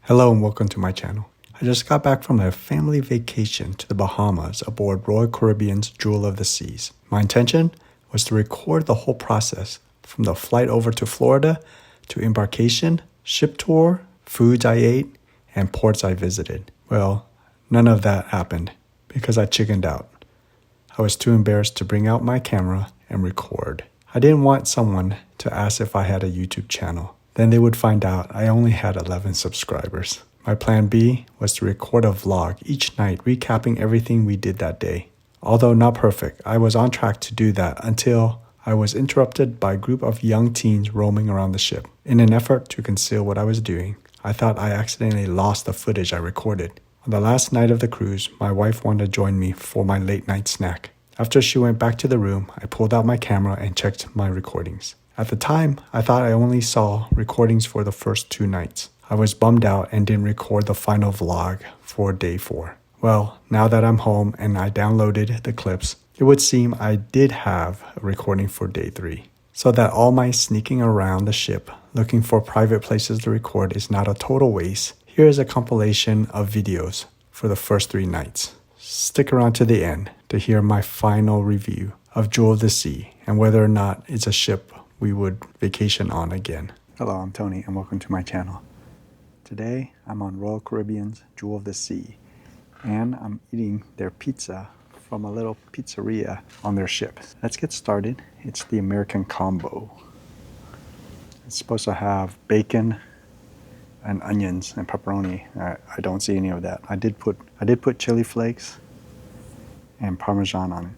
Hello and welcome to my channel. I just got back from a family vacation to the Bahamas aboard Royal Caribbean's Jewel of the Seas. My intention was to record the whole process from the flight over to Florida to embarkation, ship tour, foods I ate, and ports I visited. Well, none of that happened because I chickened out. I was too embarrassed to bring out my camera and record. I didn't want someone to ask if I had a YouTube channel. Then they would find out I only had 11 subscribers. My plan B was to record a vlog each night recapping everything we did that day. Although not perfect, I was on track to do that until I was interrupted by a group of young teens roaming around the ship. In an effort to conceal what I was doing, I thought I accidentally lost the footage I recorded. On the last night of the cruise, my wife wanted to join me for my late night snack. After she went back to the room, I pulled out my camera and checked my recordings. At the time, I thought I only saw recordings for the first 2 nights. I was bummed out and didn't record the final vlog for day 4. Well, now that I'm home and I downloaded the clips, it would seem I did have a recording for day 3. So that all my sneaking around the ship looking for private places to record is not a total waste, here is a compilation of videos for the first 3 nights. Stick around to the end to hear my final review of Jewel of the Sea and whether or not it's a ship we would vacation on again. Hello, I'm Tony and welcome to my channel. Today I'm on Royal Caribbean's Jewel of the Sea and I'm eating their pizza from a little pizzeria on their ship. Let's get started. It's the American Combo. It's supposed to have bacon and onions and pepperoni. I don't see any of that. I did put chili flakes and Parmesan on it.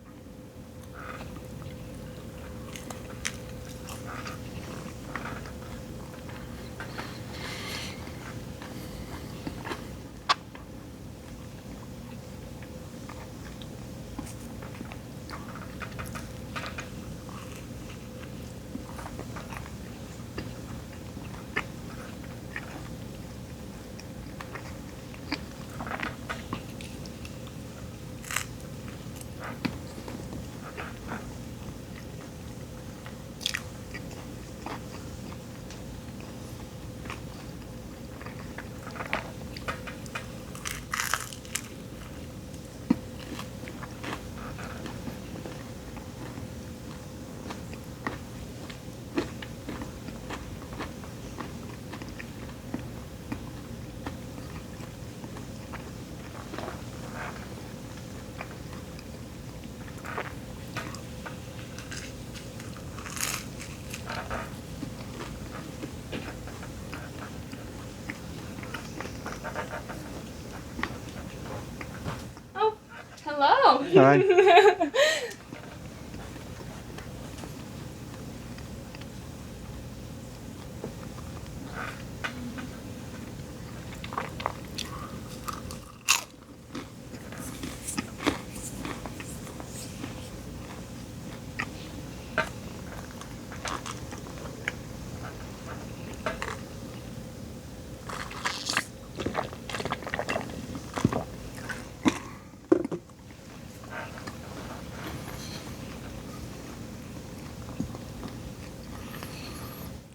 Hello. Hi.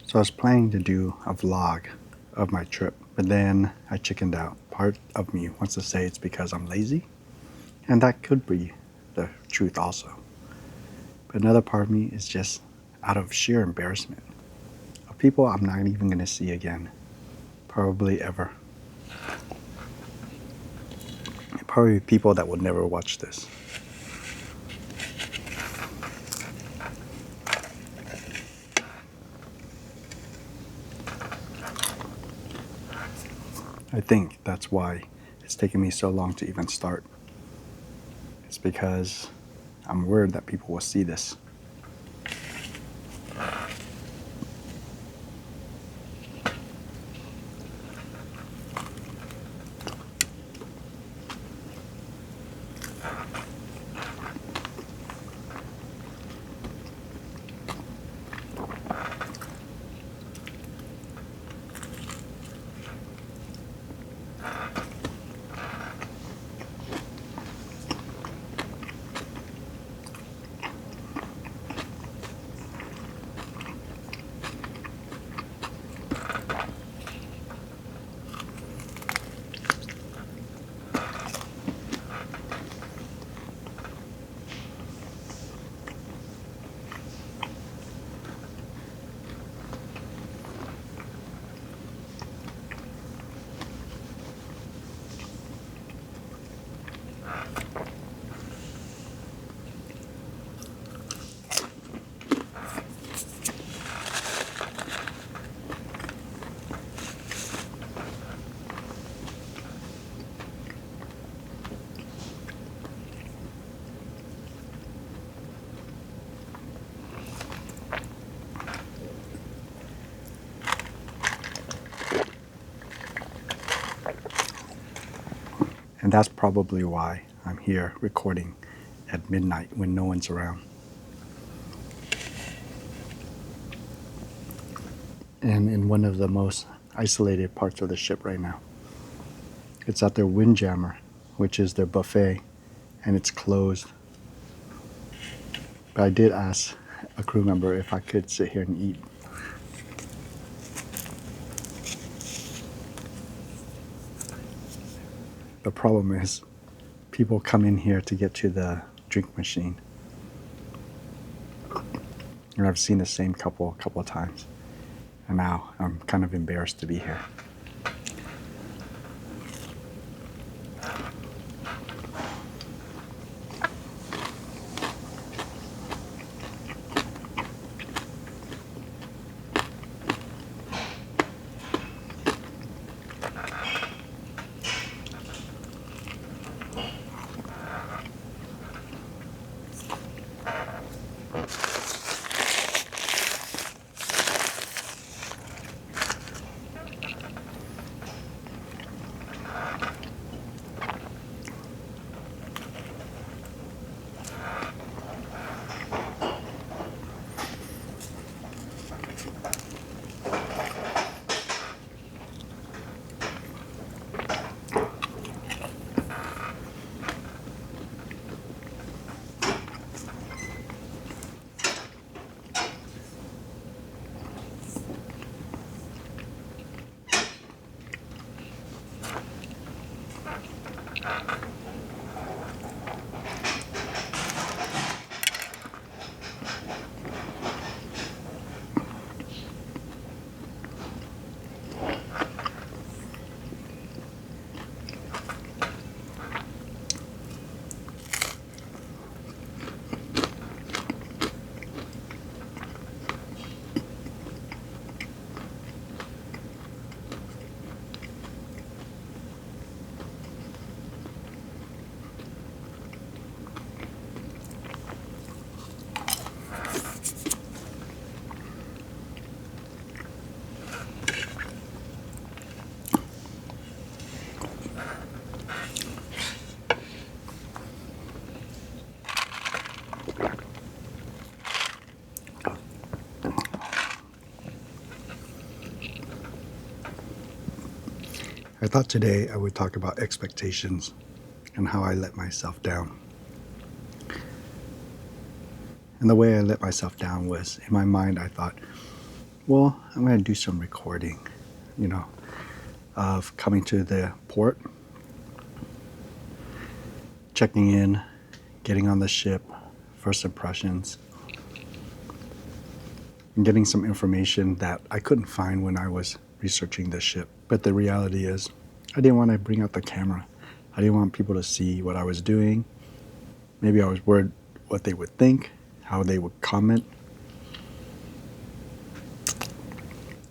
So I was planning to do a vlog of my trip, but then I chickened out. Part of me wants to say it's because I'm lazy, and that could be the truth also. But another part of me is just out of sheer embarrassment of people I'm not even going to see again, probably ever. Probably people that will never watch this. I think that's why it's taken me so long to even start. It's because I'm worried that people will see this. And that's probably why I'm here recording at midnight when no one's around. And in one of the most isolated parts of the ship right now. It's at their windjammer, which is their buffet, and it's closed. But I did ask a crew member if I could sit here and eat. The problem is people come in here to get to the drink machine. And I've seen the same couple a couple of times. And now I'm kind of embarrassed to be here. I thought today I would talk about expectations and how I let myself down. And the way I let myself down was, in my mind, I thought, well, I'm going to do some recording, of coming to the port, checking in, getting on the ship, first impressions, and getting some information that I couldn't find when I was researching the ship. But the reality is, I didn't want to bring out the camera. I didn't want people to see what I was doing. Maybe I was worried what they would think, how they would comment.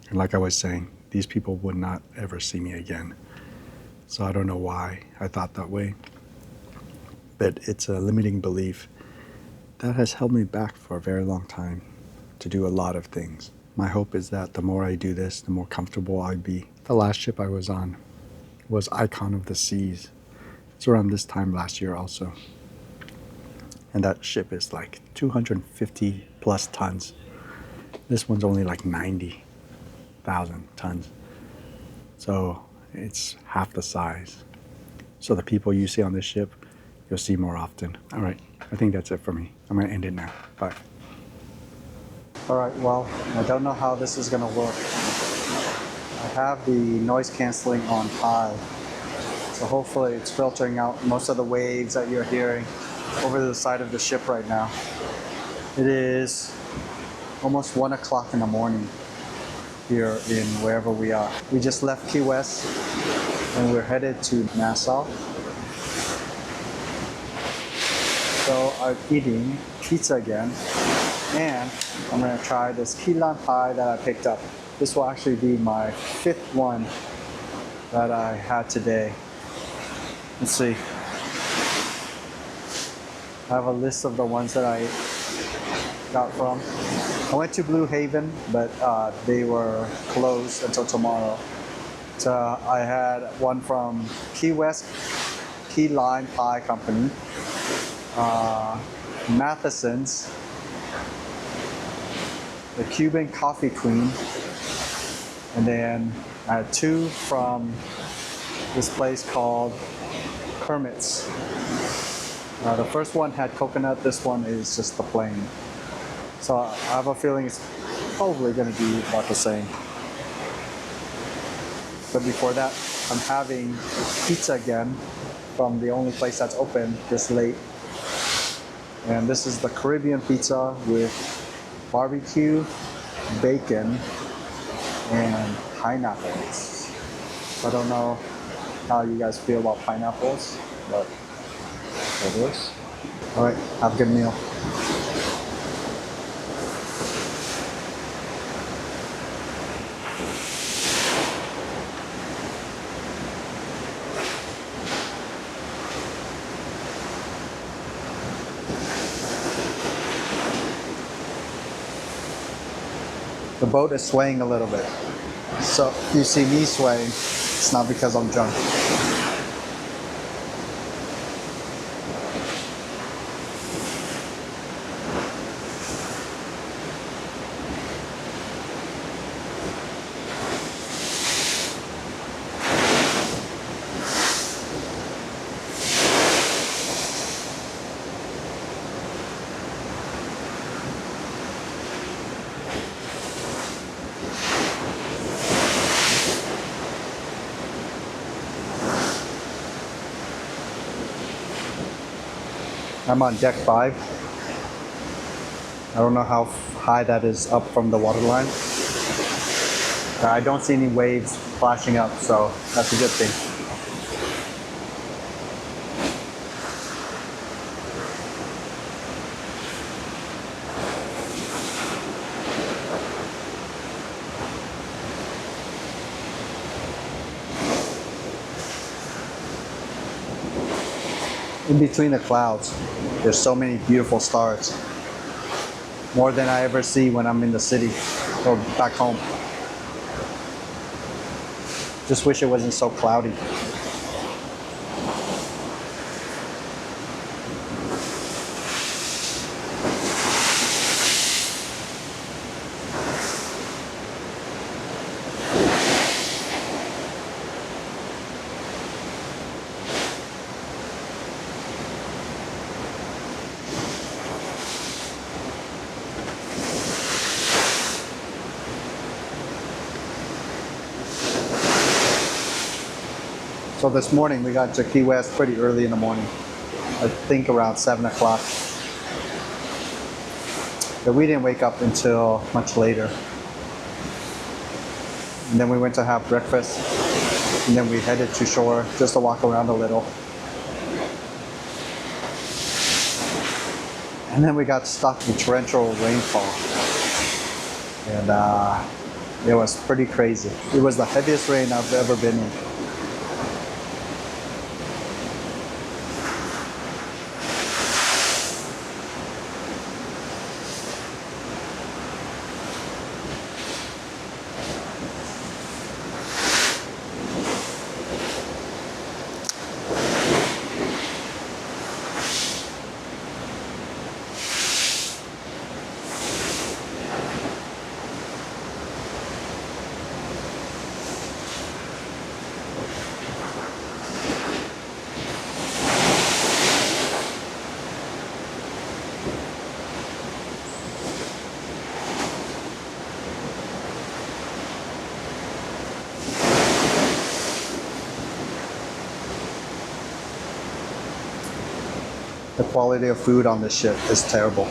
And like I was saying, these people would not ever see me again. So I don't know why I thought that way. But it's a limiting belief that has held me back for a very long time to do a lot of things. My hope is that the more I do this, the more comfortable I'd be. The last ship I was on was Icon of the Seas. It's around this time last year also. And that ship is like 250 plus tons. This one's only like 90,000 tons. So it's half the size. So the people you see on this ship, you'll see more often. All right, I think that's it for me. I'm gonna end it now. Bye. All right, well, I don't know how this is gonna work. I have the noise canceling on high. So hopefully it's filtering out most of the waves that you're hearing over the side of the ship right now. It is almost 1 o'clock in the morning here in wherever we are. We just left Key West and we're headed to Nassau. So I'm eating pizza again, and I'm gonna try this key lime pie that I picked up. This will actually be my 5th one that I had today. Let's see. I have a list of the ones that I got from. I went to Blue Haven, but they were closed until tomorrow. So I had one from Key West, Key Lime Pie Company, Matheson's, the Cuban Coffee Queen, and then I had 2 from this place called Kermit's. The first one had coconut, this one is just the plain. So I have a feeling it's probably going to be about the same. But before that, I'm having pizza again from the only place that's open this late. And this is the Caribbean pizza with barbecue, bacon, and pineapples. I don't know how you guys feel about pineapples, but it is. All right, have a good meal. The boat is swaying a little bit. So if you see me swaying, it's not because I'm drunk. I'm on deck 5. I don't know how high that is up from the waterline. I don't see any waves flashing up, so that's a good thing. In between the clouds, there's so many beautiful stars. More than I ever see when I'm in the city or back home. Just wish it wasn't so cloudy. So this morning we got to Key West pretty early in the morning. I think around 7 o'clock. But we didn't wake up until much later. And then we went to have breakfast. And then we headed to shore just to walk around a little. And then we got stuck in torrential rainfall. And it was pretty crazy. It was the heaviest rain I've ever been in. The quality of food on this ship is terrible.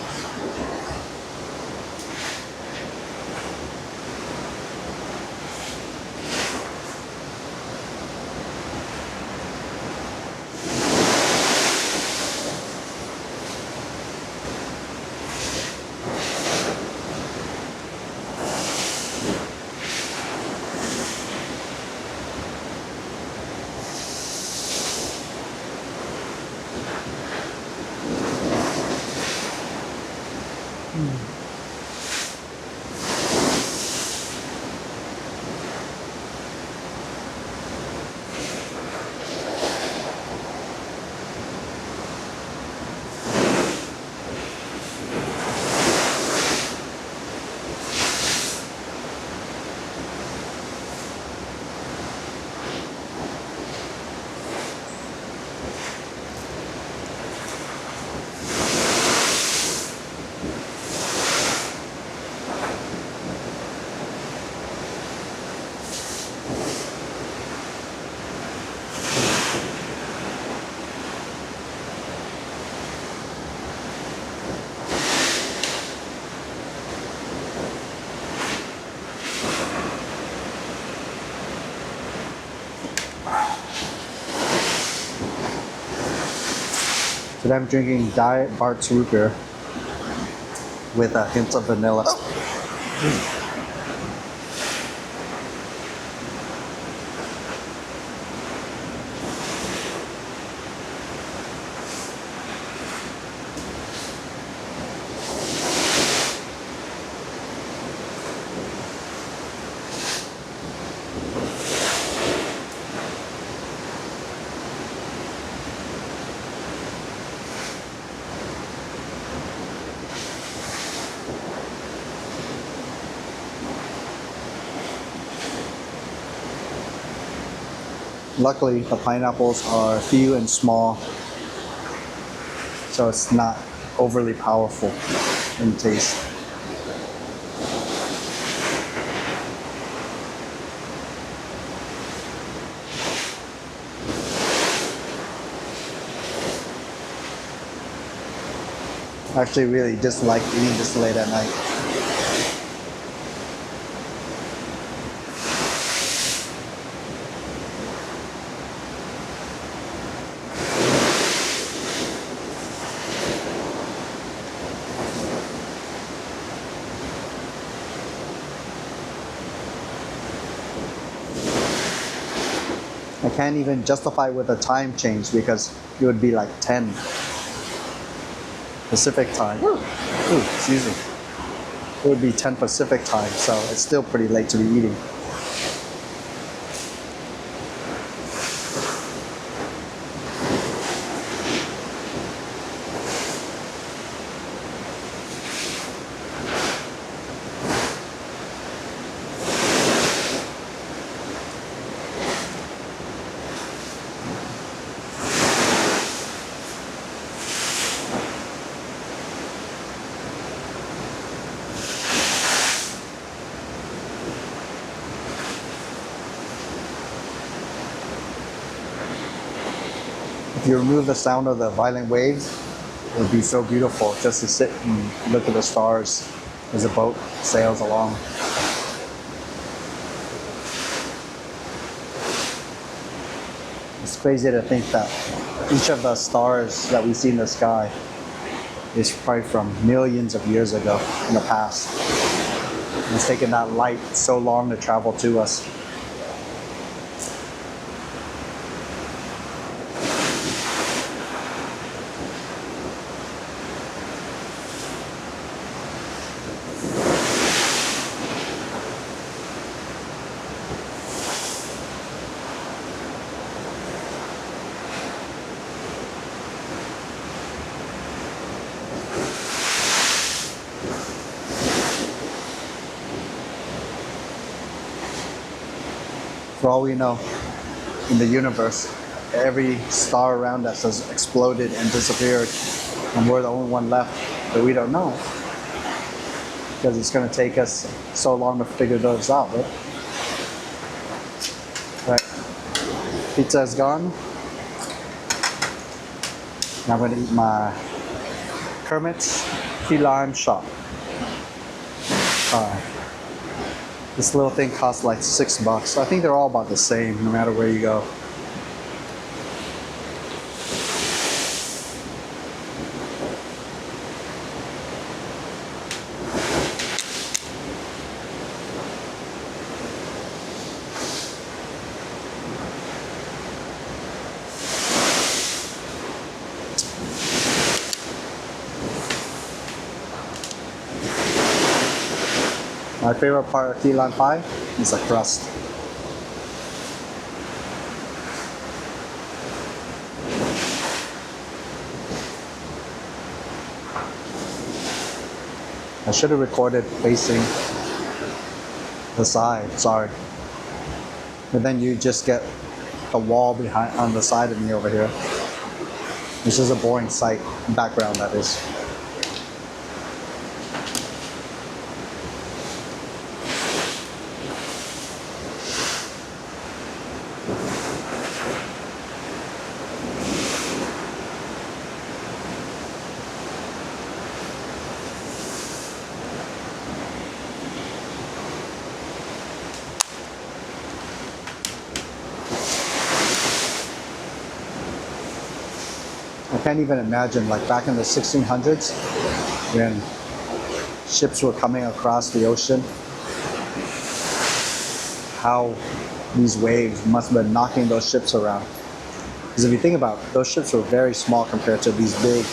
Today I'm drinking Diet Bart's root beer with a hint of vanilla. Luckily, the pineapples are few and small, so it's not overly powerful in taste. I actually really dislike eating this late at night. I can't even justify with a time change because it would be like 10 Pacific time. Ooh, excuse me. It would be 10 Pacific time, so it's still pretty late to be eating. If you remove the sound of the violent waves, it would be so beautiful just to sit and look at the stars as the boat sails along. It's crazy to think that each of the stars that we see in the sky is probably from millions of years ago in the past. And it's taken that light so long to travel to us. For all we know, in the universe, every star around us has exploded and disappeared, and we're the only one left, but we don't know. Because it's going to take us so long to figure those out, right? Right. Pizza is gone. Now I'm going to eat my Kermit's Key Lime Shop. This little thing costs like $6. I think they're all about the same, no matter where you go. My favorite part of key lime pie is the crust. I should have recorded facing the side, sorry. But then you just get the wall behind on the side of me over here. This is a boring sight, background that is. I can't even imagine, like back in the 1600s, when ships were coming across the ocean, how these waves must have been knocking those ships around. Because if you think about it, those ships were very small compared to these big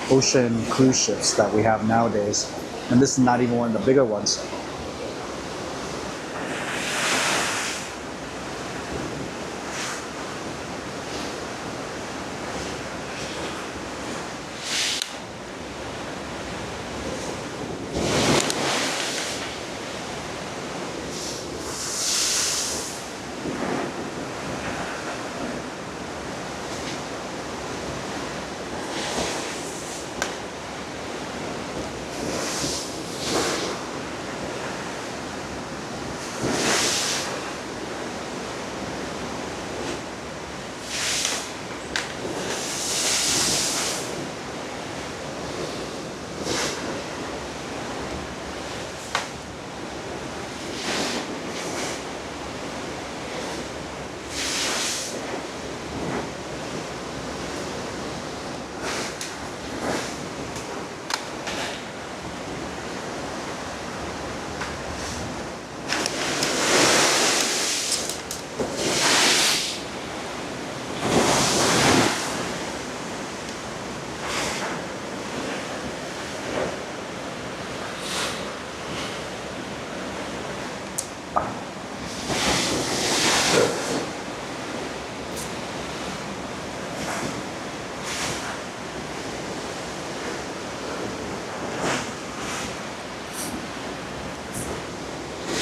ocean cruise ships that we have nowadays. And this is not even one of the bigger ones.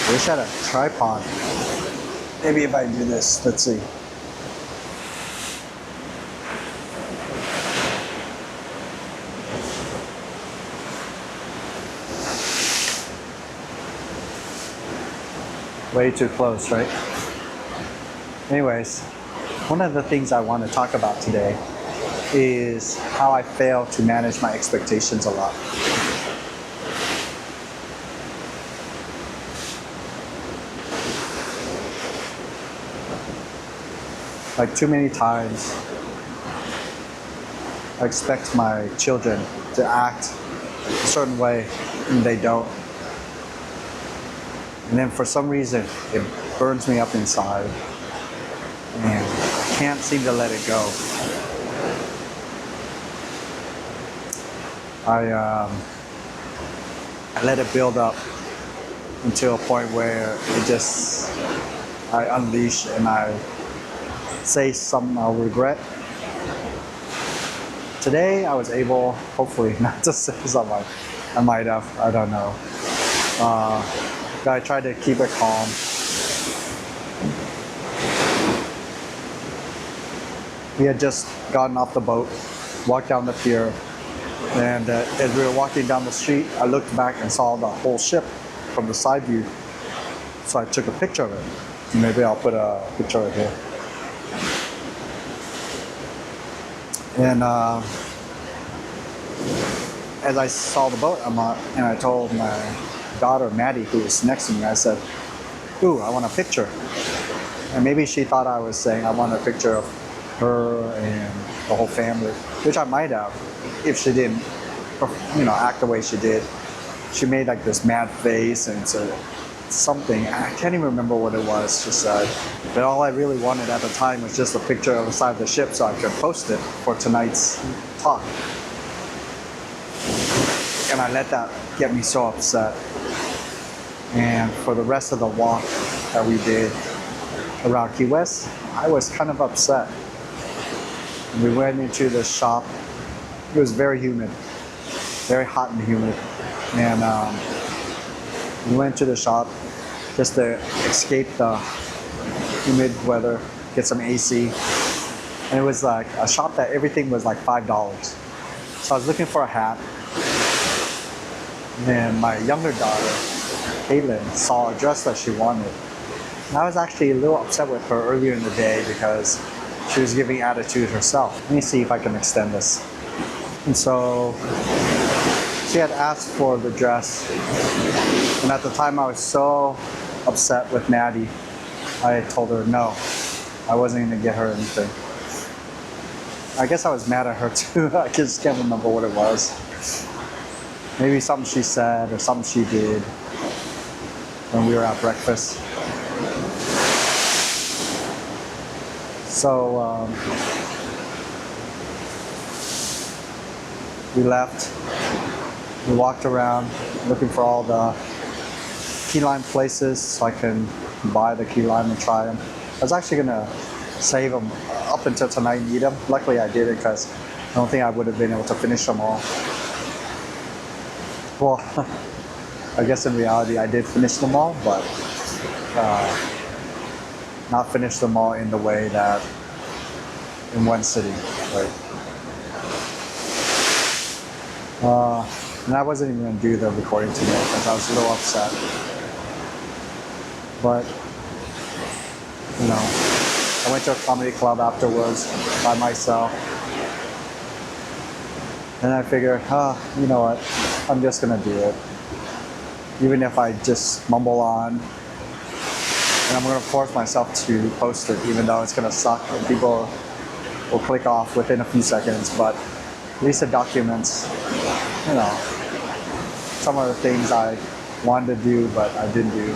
I wish I had a tripod. Maybe if I do this, let's see. Way too close, right? Anyways, one of the things I want to talk about today is how I fail to manage my expectations a lot. Like too many times, I expect my children to act a certain way and they don't. And then for some reason, it burns me up inside and I can't seem to let it go. I let it build up until a point where I unleash and I say something I'll regret. Today I was able, hopefully, not to say something I might have, I don't know. But I tried to keep it calm. We had just gotten off the boat, walked down the pier, and as we were walking down the street, I looked back and saw the whole ship from the side view. So I took a picture of it. Maybe I'll put a picture right here. And as I saw the boat, and I told my daughter Maddie, who was next to me, I said, "Ooh, I want a picture." And maybe she thought I was saying I want a picture of her and the whole family, which I might have if she didn't, act the way she did. She made like this mad face and said something. I can't even remember what it was she said. But all I really wanted at the time was just a picture of the side of the ship so I could post it for tonight's talk. And I let that get me so upset. And for the rest of the walk that we did around Key West, I was kind of upset. We went into the shop. It was very humid, very hot and humid. And we went to the shop just to escape the humid weather, get some AC. And it was like a shop that everything was like $5. So I was looking for a hat. And my younger daughter, Caitlin, saw a dress that she wanted. And I was actually a little upset with her earlier in the day because she was giving attitude herself. Let me see if I can extend this. And so she had asked for the dress. And at the time I was so upset with Maddie, I told her no, I wasn't gonna get her anything. I guess I was mad at her too. I just can't remember what it was. Maybe something she said or something she did when we were at breakfast. So we left. We walked around looking for all the key lime places so I can buy the key lime and try them. I was actually gonna save them up until tonight and eat them. Luckily I did it because I don't think I would have been able to finish them all. Well, I guess in reality I did finish them all, but not finish them all in the way that in one sitting. Right? And I wasn't even going to do the recording today because I was a little upset. But, you know, I went to a comedy club afterwards by myself. And I figured, you know what, I'm just going to do it. Even if I just mumble on. And I'm going to force myself to post it, even though it's going to suck and people will click off within a few seconds. But at least it documents, you know, some of the things I wanted to do, but I didn't do.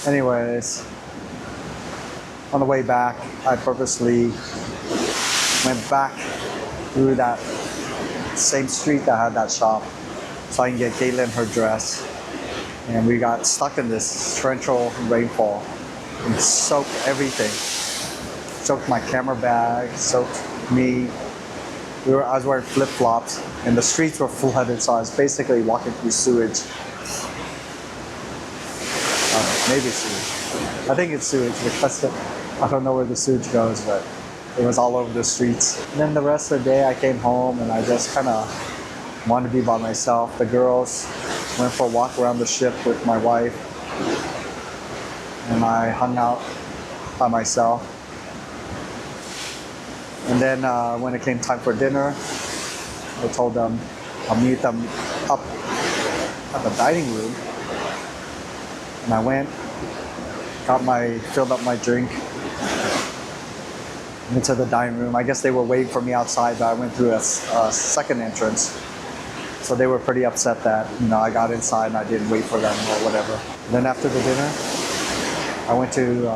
Anyways, on the way back, I purposely went back through that same street that had that shop so I can get Caitlin her dress. And we got stuck in this torrential rainfall and soaked everything. Soaked my camera bag, soaked me. I was wearing flip-flops and the streets were flooded, so I was basically walking through sewage. Maybe sewage. I think it's sewage because I don't know where the sewage goes, but it was all over the streets. And then the rest of the day I came home and I just kind of wanted to be by myself. The girls went for a walk around the ship with my wife and I hung out by myself. And then when it came time for dinner, I told them I'll meet them up at the dining room. And I went, filled up my drink, into the dining room. I guess they were waiting for me outside, but I went through a second entrance. So they were pretty upset that, you know, I got inside and I didn't wait for them or whatever. And then after the dinner, I went to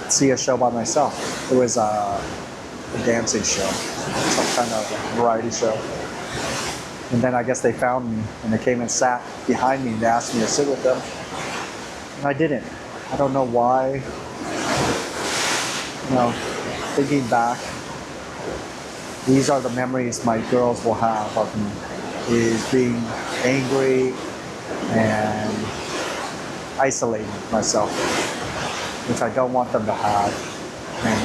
see a show by myself. It was a dancing show, some kind of variety show. And then I guess they found me and they came and sat behind me and they asked me to sit with them. And I didn't. I don't know why. You know, thinking back, these are the memories my girls will have of me, is being angry and isolating myself, which I don't want them to have. And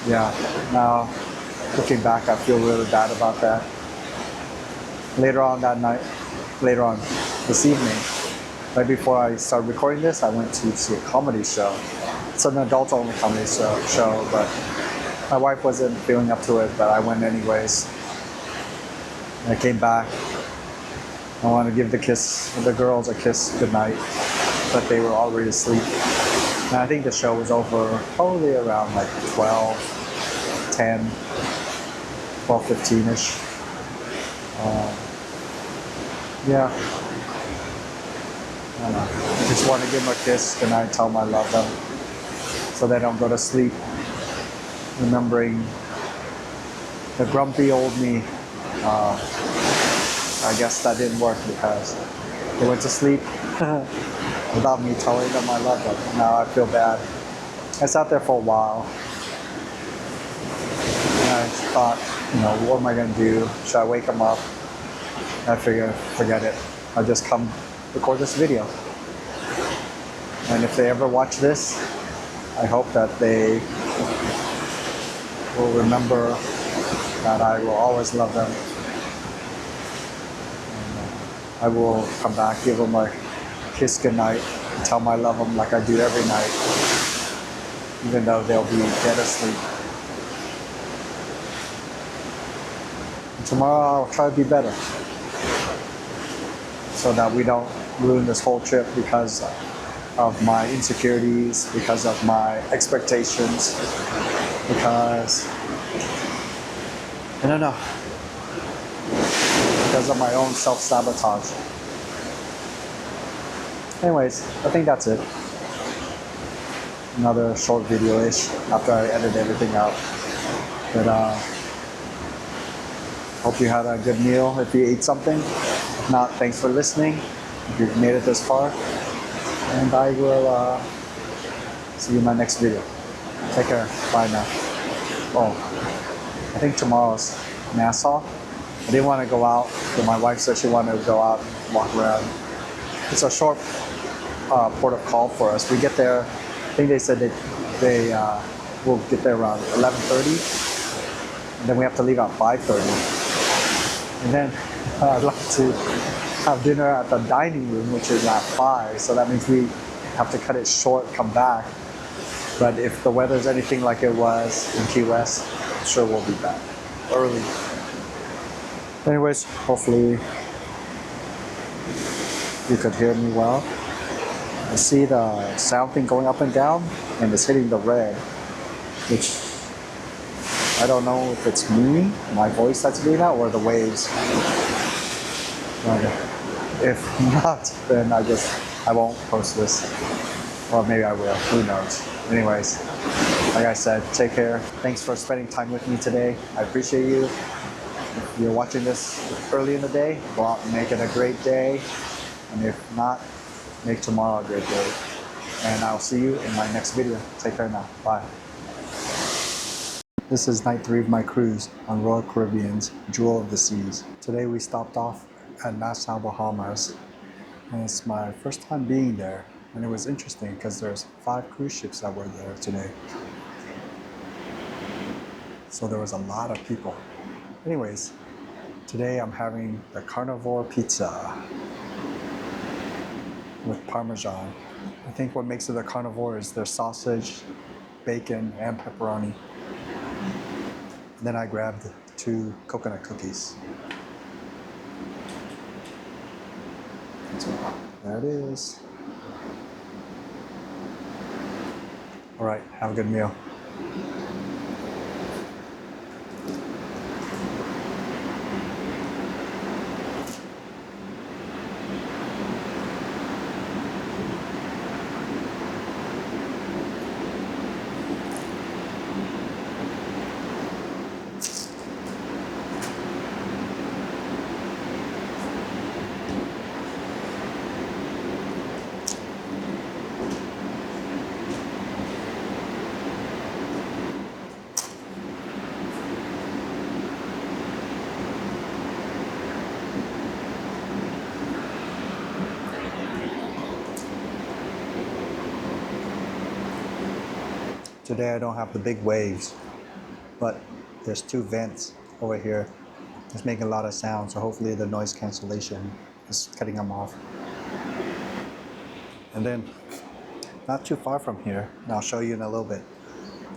yeah, now looking back, I feel really bad about that. Later on this evening, right before I started recording this, I went to see a comedy show. It's an adult-only comedy show, but my wife wasn't feeling up to it, but I went anyways. And I came back. I wanted to give the girls a kiss goodnight, but they were already asleep. And I think the show was over probably around like 12:15-ish. Yeah. I don't know. I just want to give them a kiss goodnight, tell them I love them, so they don't go to sleep remembering the grumpy old me. I guess that didn't work because they went to sleep without me telling them I love them. Now I feel bad. I sat there for a while and I thought, you know, what am I going to do? Should I wake them up? And I figured, forget it. I'll just come record this video. And if they ever watch this, I hope that they will remember that I will always love them. And I will come back, give them a kiss goodnight, and tell them I love them like I do every night, even though they'll be dead asleep. And tomorrow I'll try to be better, so that we don't ruin this whole trip because of my insecurities, because of my expectations, because I don't know, because of my own self-sabotage. Anyways, I think that's it. Another short video-ish after I edit everything out. But hope you had a good meal if you ate something. If not, thanks for listening. If you've made it this far. And I will see you in my next video. Take care. Bye now. Oh, I think tomorrow's Nassau. I didn't want to go out, but my wife said she wanted to go out and walk around. It's a short port of call for us. We get there, I think they said that they will get there around 11:30. And then we have to leave at 5:30. And then I'd like to have dinner at the dining room, which is at 5. So that means we have to cut it short, come back. But if the weather's anything like it was in Key West, I'm sure we'll be back early. Anyways, hopefully you could hear me well. I see the sound thing going up and down, and it's hitting the red, which I don't know if it's me, my voice that's doing that, or the waves. But if not, then I guess I won't post this. Or maybe I will, who knows. Anyways, like I said, take care. Thanks for spending time with me today. I appreciate you. If you're watching this early in the day, go out and make it a great day. And if not, make tomorrow a great day. And I'll see you in my next video. Take care now. Bye. This is night 3 of my cruise on Royal Caribbean's Jewel of the Seas. Today we stopped off at Nassau, Bahamas. And it's my first time being there. And it was interesting because there's 5 cruise ships that were there today. So there was a lot of people. Anyways, today I'm having the carnivore pizza with Parmesan. I think what makes it a carnivore is their sausage, bacon, and pepperoni. Then I grabbed 2 coconut cookies. So there it is. All right, have a good meal. Today I don't have the big waves, but there's 2 vents over here. It's making a lot of sound, so hopefully the noise cancellation is cutting them off. And then, not too far from here, and I'll show you in a little bit,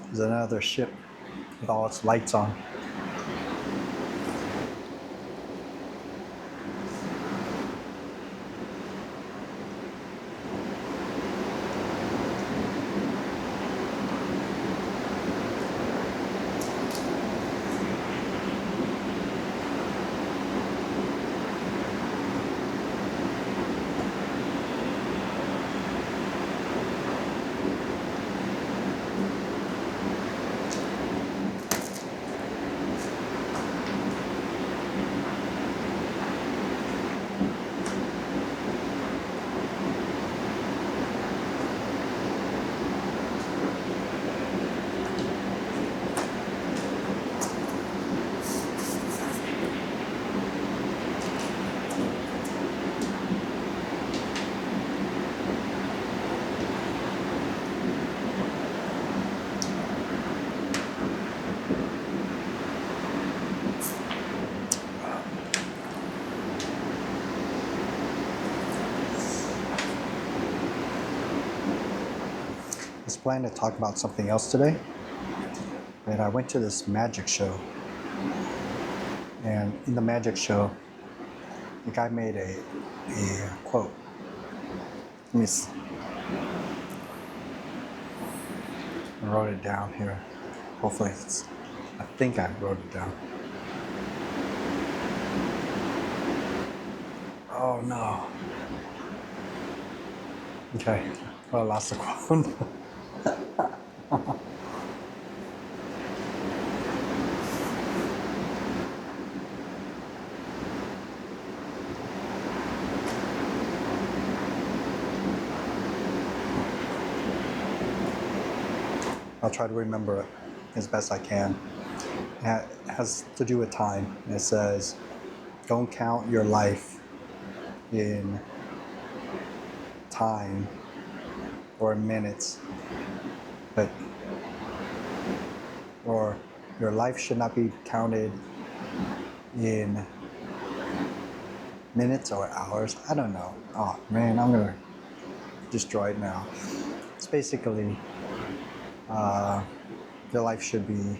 there's another ship with all its lights on. I was planning to talk about something else today, but I went to this magic show, and in the magic show, the guy made a quote. Let me see. wrote it down here. Hopefully I think I wrote it down. Oh no. Okay, well, I lost the quote. I'll try to remember it as best I can. It has to do with time. It says, don't count your life in time or minutes, or your life should not be counted in minutes or hours. I don't know. Oh man, I'm gonna destroy it now. It's basically your life should be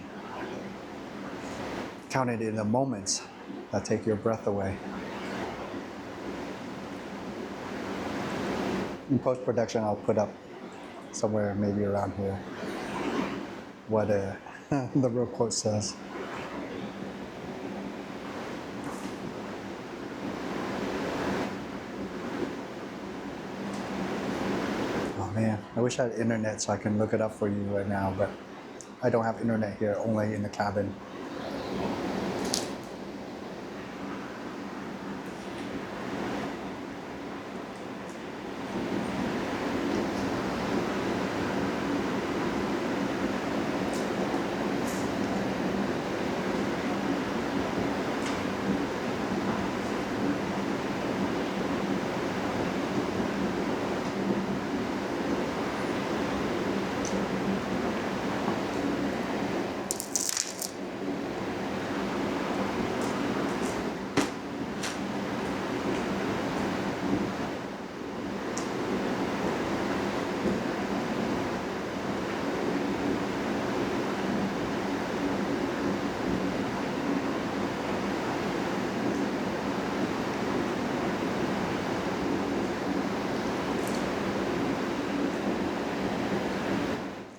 counted in the moments that take your breath away. In post-production, I'll put up somewhere maybe around here what the real quote says. Oh man, I wish I had internet so I can look it up for you right now, but I don't have internet here, only in the cabin.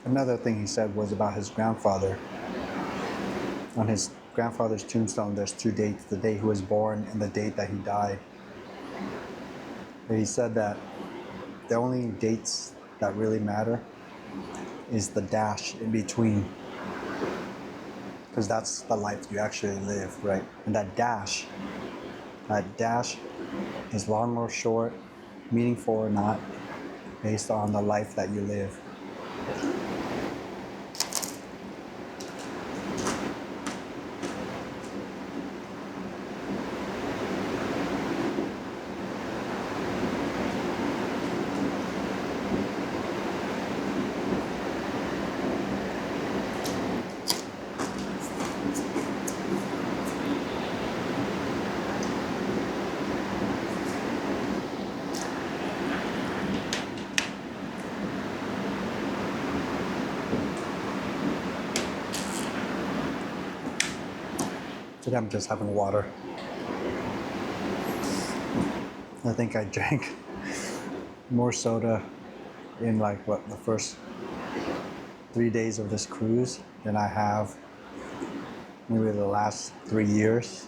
Another thing he said was about his grandfather. On his grandfather's tombstone, there's two dates, the day he was born and the date that he died. And he said that the only dates that really matter is the dash in between, because that's the life you actually live, right? And that dash is long or short, meaningful or not, based on the life that you live. Today I'm just having water. I think I drank more soda in the first 3 days of this cruise than I have maybe the last 3 years.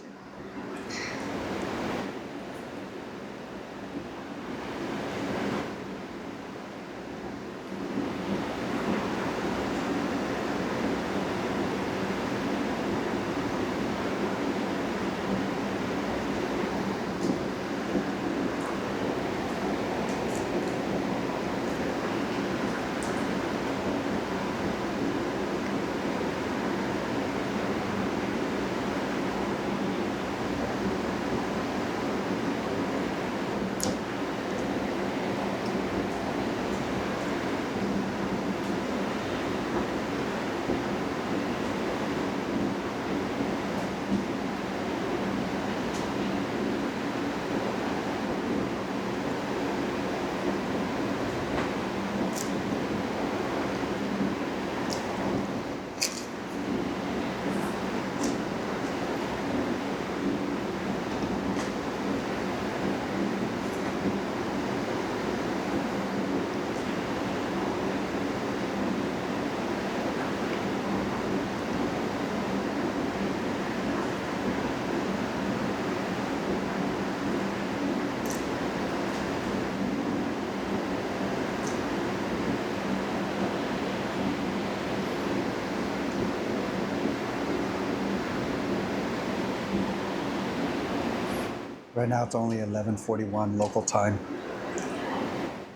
Right now it's only 11:41 local time,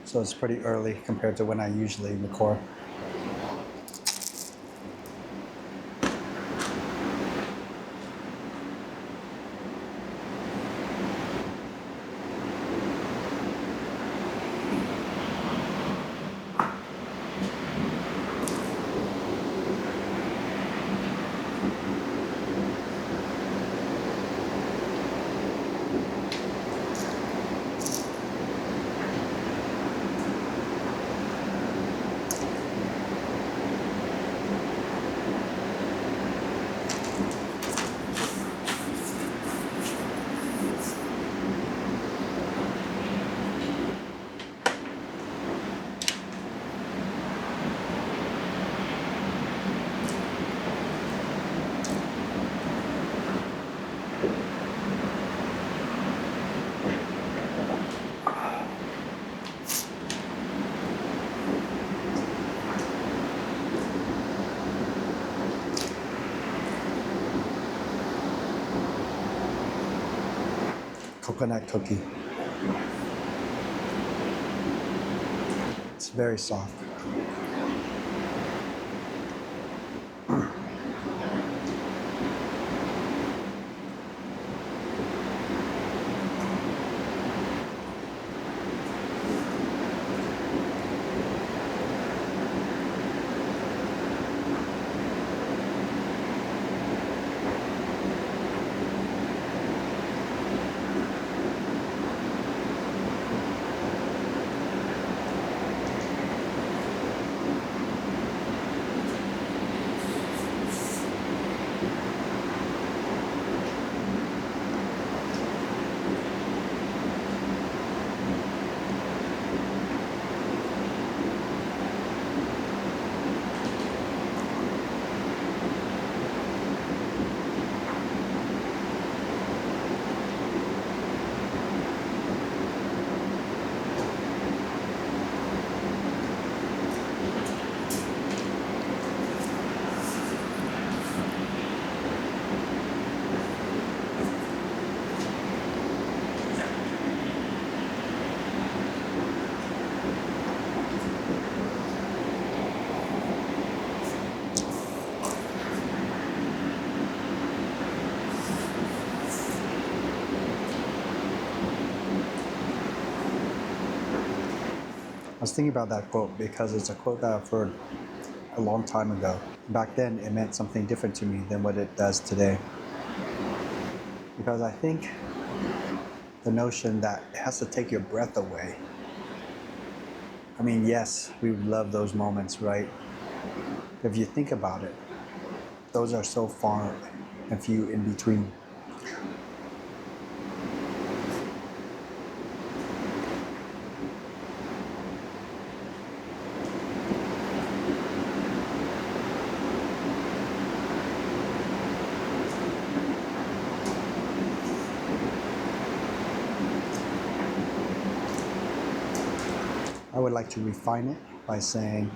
so it's pretty early compared to when I usually record. Coconut cookie. It's very soft. I was thinking about that quote because it's a quote that I've heard a long time ago. Back then, it meant something different to me than what it does today. Because I think the notion that it has to take your breath away. I mean, yes, we love those moments, right? If you think about it, those are so far and few in between. I would like to refine it by saying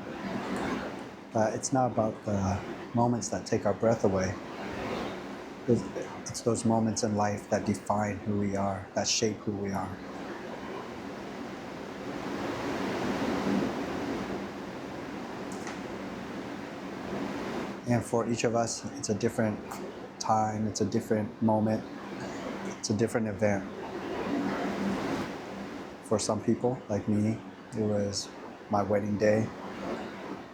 that it's not about the moments that take our breath away. It's those moments in life that define who we are, that shape who we are. And for each of us, it's a different time, it's a different moment, it's a different event. For some people, like me, it was my wedding day,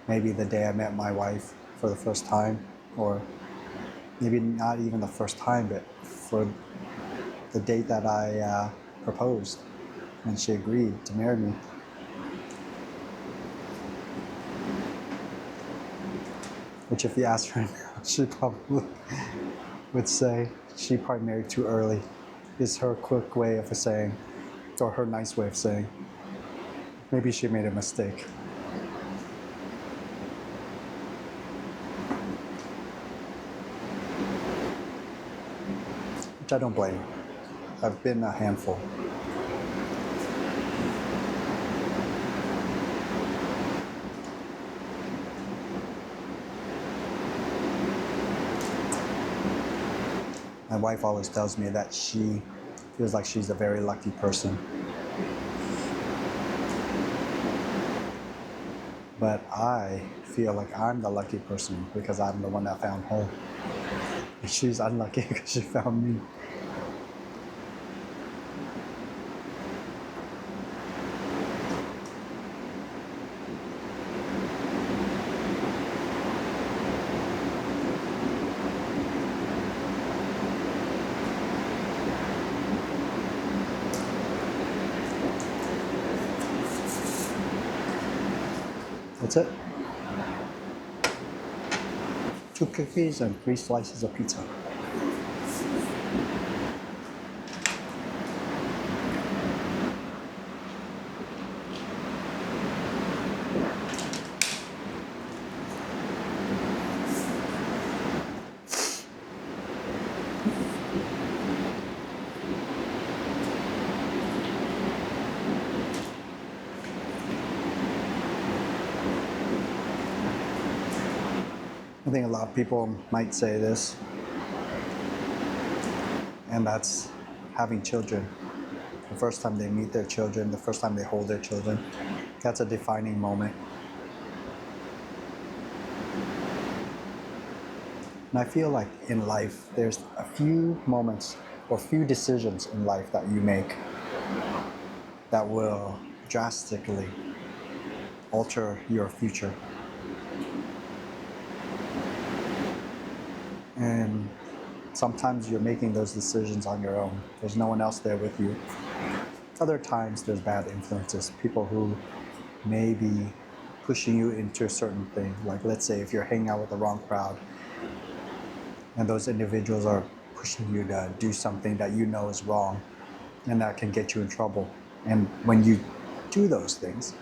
maybe the day I met my wife for the first time, or maybe not even the first time, but for the date that I proposed and she agreed to marry me. Which if you ask her now, she probably would say she probably married too early, is her quick way of saying, or her nice way of saying, maybe she made a mistake. Which I don't blame her. I've been a handful. My wife always tells me that she feels like she's a very lucky person. But I feel like I'm the lucky person because I'm the one that found her. She's unlucky because she found me. That's it. 2 cookies and 3 slices of pizza. I think a lot of people might say this, and that's having children. The first time they meet their children, the first time they hold their children, that's a defining moment. And I feel like in life, there's a few moments or few decisions in life that you make that will drastically alter your future. And sometimes you're making those decisions on your own. There's no one else there with you. Other times there's bad influences, people who may be pushing you into a certain thing. Like let's say if you're hanging out with the wrong crowd and those individuals are pushing you to do something that you know is wrong and that can get you in trouble. And when you do those things,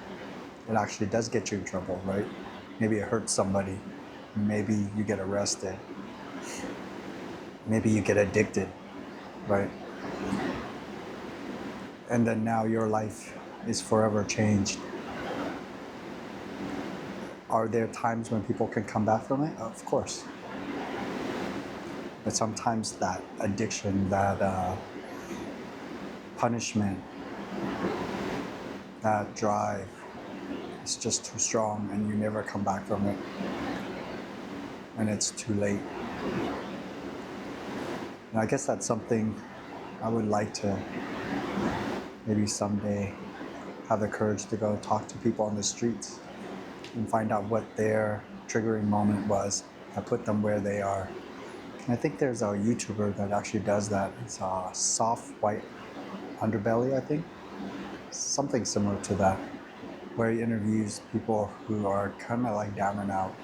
it actually does get you in trouble, right? Maybe it hurts somebody. Maybe you get arrested. Maybe you get addicted, right? And then now your life is forever changed. Are there times when people can come back from it? Of course. But sometimes that addiction, that punishment, that drive is just too strong and you never come back from it. And it's too late. And I guess that's something I would like to maybe someday have the courage to go talk to people on the streets and find out what their triggering moment was that put them where they are. And I think there's a YouTuber that actually does that. It's a soft white underbelly, I think. Something similar to that, where he interviews people who are kind of like down and out.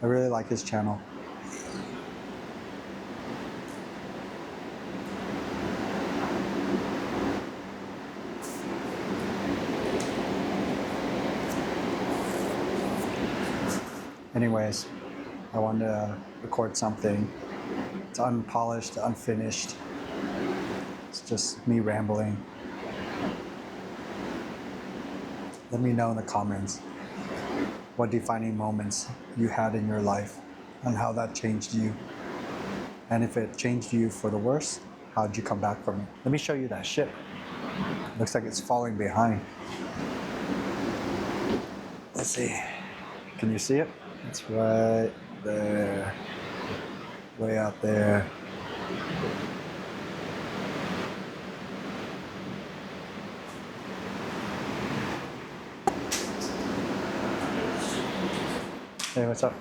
I really like his channel. Anyways, I wanted to record something. It's unpolished, unfinished. It's just me rambling. Let me know in the comments what defining moments you had in your life and how that changed you. And if it changed you for the worse, how'd you come back from it? Let me show you that ship. Looks like it's falling behind. Let's see. Can you see it? It's right there. Way out there. Hey, what's up?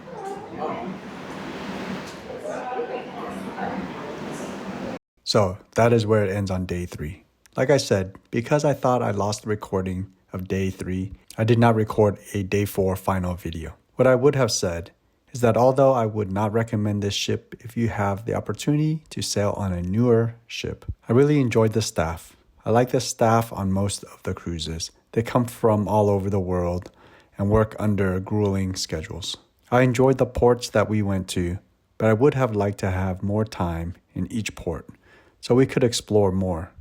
So that is where it ends on day 3. Like I said, because I thought I lost the recording of day 3, I did not record a day 4 final video. What I would have said is that although I would not recommend this ship if you have the opportunity to sail on a newer ship, I really enjoyed the staff. I like the staff on most of the cruises. They come from all over the world and work under grueling schedules. I enjoyed the ports that we went to, but I would have liked to have more time in each port so we could explore more.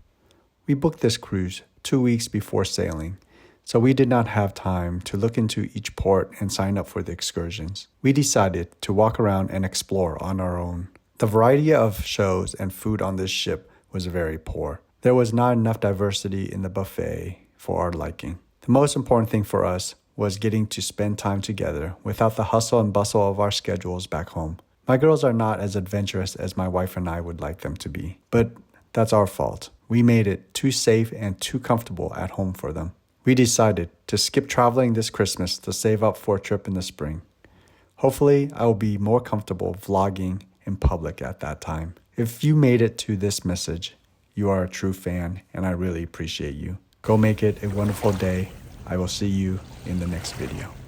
We booked this cruise 2 weeks before sailing, so we did not have time to look into each port and sign up for the excursions. We decided to walk around and explore on our own. The variety of shows and food on this ship was very poor. There was not enough diversity in the buffet for our liking. The most important thing for us was getting to spend time together without the hustle and bustle of our schedules back home. My girls are not as adventurous as my wife and I would like them to be, but that's our fault. We made it too safe and too comfortable at home for them. We decided to skip traveling this Christmas to save up for a trip in the spring. Hopefully, I will be more comfortable vlogging in public at that time. If you made it to this message, you are a true fan and I really appreciate you. Go make it a wonderful day. I will see you in the next video.